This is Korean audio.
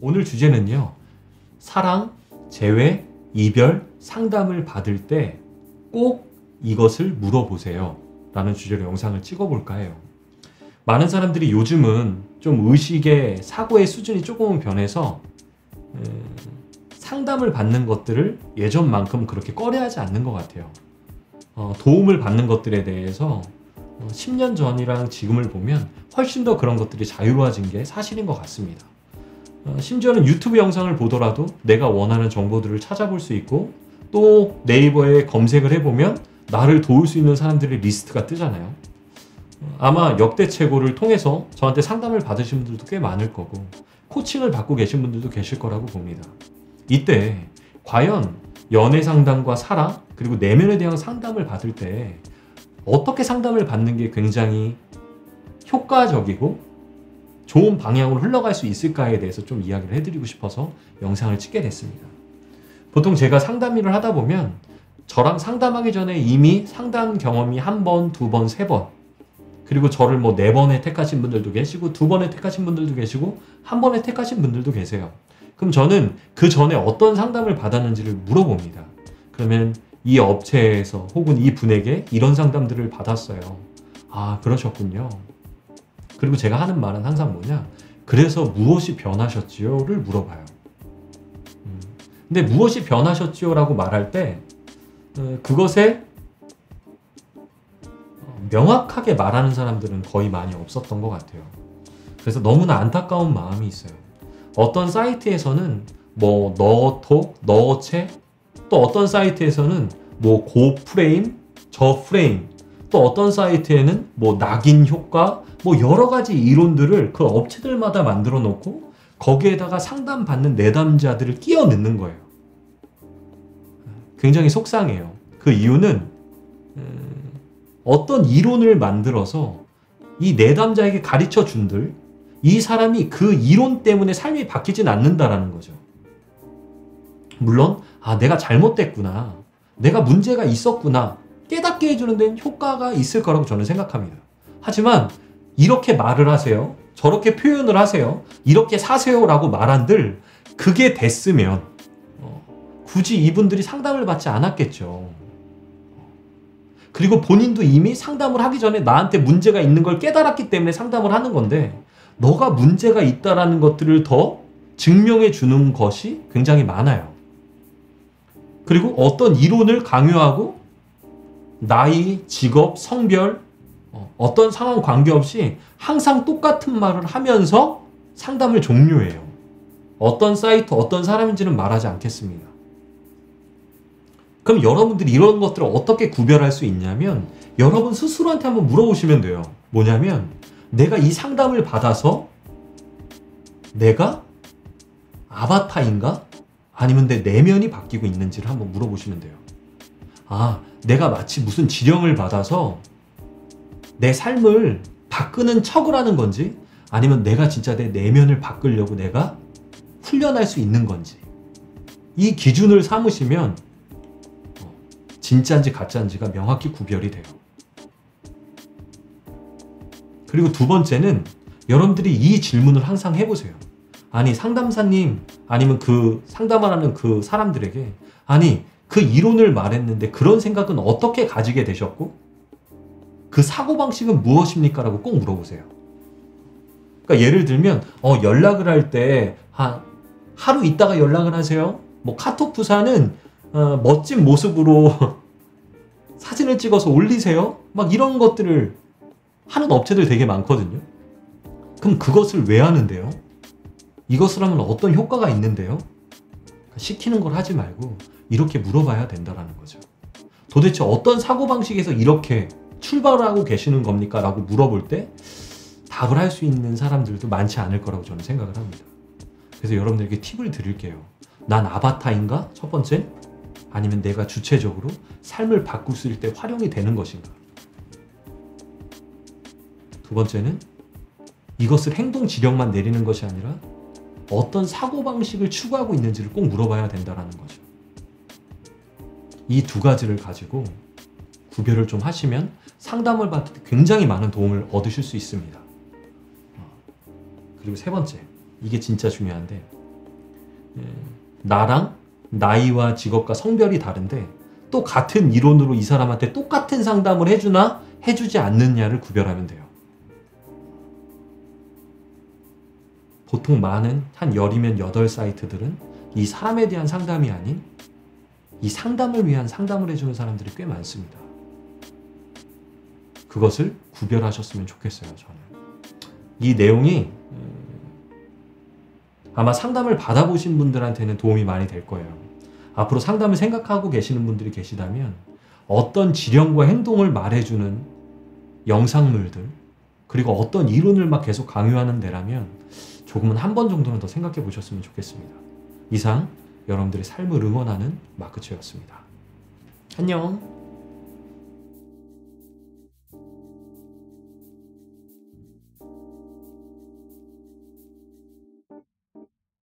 오늘 주제는요, 사랑, 재회, 이별, 상담을 받을 때 꼭 이것을 물어보세요 라는 주제로 영상을 찍어볼까 해요. 많은 사람들이 요즘은 좀 의식의 사고의 수준이 조금은 변해서 상담을 받는 것들을 예전만큼 그렇게 꺼려하지 않는 것 같아요. 도움을 받는 것들에 대해서 10년 전이랑 지금을 보면 훨씬 더 그런 것들이 자유로워진 게 사실인 것 같습니다. 심지어는 유튜브 영상을 보더라도 내가 원하는 정보들을 찾아볼 수 있고, 또 네이버에 검색을 해보면 나를 도울 수 있는 사람들의 리스트가 뜨잖아요. 아마 역대 최고를 통해서 저한테 상담을 받으신 분들도 꽤 많을 거고, 코칭을 받고 계신 분들도 계실 거라고 봅니다. 이때 과연 연애 상담과 사랑, 그리고 내면에 대한 상담을 받을 때 어떻게 상담을 받는 게 굉장히 효과적이고 좋은 방향으로 흘러갈 수 있을까에 대해서 좀 이야기를 해드리고 싶어서 영상을 찍게 됐습니다. 보통 제가 상담 일을 하다 보면 저랑 상담하기 전에 이미 상담 경험이 1번, 2번, 3번, 그리고 저를 뭐 4번에 택하신 분들도 계시고 2번에 택하신 분들도 계시고 1번에 택하신 분들도 계세요. 그럼 저는 그 전에 어떤 상담을 받았는지를 물어봅니다. 그러면 이 업체에서 혹은 이 분에게 이런 상담들을 받았어요. 아, 그러셨군요. 그리고 제가 하는 말은 항상 뭐냐, 그래서 무엇이 변하셨지요?를 물어봐요. 근데 무엇이 변하셨지요? 라고 말할 때 그것에 명확하게 말하는 사람들은 거의 많이 없었던 것 같아요. 그래서 너무나 안타까운 마음이 있어요. 어떤 사이트에서는 뭐 너톡, 너체, 또 어떤 사이트에서는 뭐 고프레임, 저프레임, 또 어떤 사이트에는 뭐 낙인 효과, 뭐 여러 가지 이론들을 그 업체들마다 만들어 놓고 거기에다가 상담받는 내담자들을 끼워 넣는 거예요. 굉장히 속상해요. 그 이유는 어떤 이론을 만들어서 이 내담자에게 가르쳐 준들, 이 사람이 그 이론 때문에 삶이 바뀌진 않는다라는 거죠. 물론 내가 잘못됐구나, 내가 문제가 있었구나 깨닫게 해주는 데는 효과가 있을 거라고 저는 생각합니다. 하지만 이렇게 말을 하세요, 저렇게 표현을 하세요, 이렇게 사세요 라고 말한들 그게 됐으면 굳이 이분들이 상담을 받지 않았겠죠. 그리고 본인도 이미 상담을 하기 전에 나한테 문제가 있는 걸 깨달았기 때문에 상담을 하는 건데, 너가 문제가 있다라는 것들을 더 증명해 주는 것이 굉장히 많아요. 그리고 어떤 이론을 강요하고 나이, 직업, 성별, 어떤 상황 관계없이 항상 똑같은 말을 하면서 상담을 종료해요. 어떤 사이트, 어떤 사람인지는 말하지 않겠습니다. 그럼 여러분들이 이런 것들을 어떻게 구별할 수 있냐면, 여러분 스스로한테 한번 물어보시면 돼요. 뭐냐면, 내가 이 상담을 받아서 내가 아바타인가? 아니면 내 내면이 바뀌고 있는지를 한번 물어보시면 돼요. 내가 마치 무슨 지령을 받아서 내 삶을 바꾸는 척을 하는 건지, 아니면 내가 진짜 내 내면을 바꾸려고 내가 훈련할 수 있는 건지, 이 기준을 삼으시면 진짜인지 가짜인지가 명확히 구별이 돼요. 그리고 두 번째는 여러분들이 이 질문을 항상 해보세요. 아니, 상담사님, 아니면 그 상담하는 그 사람들에게, 아니, 그 이론을 말했는데 그런 생각은 어떻게 가지게 되셨고 그 사고방식은 무엇입니까? 라고 꼭 물어보세요. 그러니까 예를 들면 연락을 할 때 하루 있다가 연락을 하세요. 뭐 카톡 부사는 멋진 모습으로 사진을 찍어서 올리세요. 막 이런 것들을 하는 업체들 되게 많거든요. 그럼 그것을 왜 하는데요? 이것을 하면 어떤 효과가 있는데요? 시키는 걸 하지 말고 이렇게 물어봐야 된다는 거죠. 도대체 어떤 사고방식에서 이렇게 출발하고 계시는 겁니까? 라고 물어볼 때 답을 할 수 있는 사람들도 많지 않을 거라고 저는 생각을 합니다. 그래서 여러분들에게 팁을 드릴게요. 난 아바타인가? 첫 번째. 아니면 내가 주체적으로 삶을 바꿀 때 활용이 되는 것인가? 두 번째는 이것을 행동 지령만 내리는 것이 아니라 어떤 사고방식을 추구하고 있는지를 꼭 물어봐야 된다는 거죠. 이 두 가지를 가지고 구별을 좀 하시면 상담을 받을 때 굉장히 많은 도움을 얻으실 수 있습니다. 그리고 세 번째, 이게 진짜 중요한데, 나랑 나이와 직업과 성별이 다른데 또 같은 이론으로 이 사람한테 똑같은 상담을 해주나 해주지 않느냐를 구별하면 돼요. 보통 많은 한 10이면 8 사이트들은 이 사람에 대한 상담이 아닌 이 상담을 위한 상담을 해주는 사람들이 꽤 많습니다. 그것을 구별하셨으면 좋겠어요. 저는 이 내용이 아마 상담을 받아보신 분들한테는 도움이 많이 될 거예요. 앞으로 상담을 생각하고 계시는 분들이 계시다면 어떤 지령과 행동을 말해주는 영상물들, 그리고 어떤 이론을 막 계속 강요하는 데라면 조금은 한 번 정도는 더 생각해 보셨으면 좋겠습니다. 이상 여러분들의 삶을 응원하는 마크초였습니다. 안녕.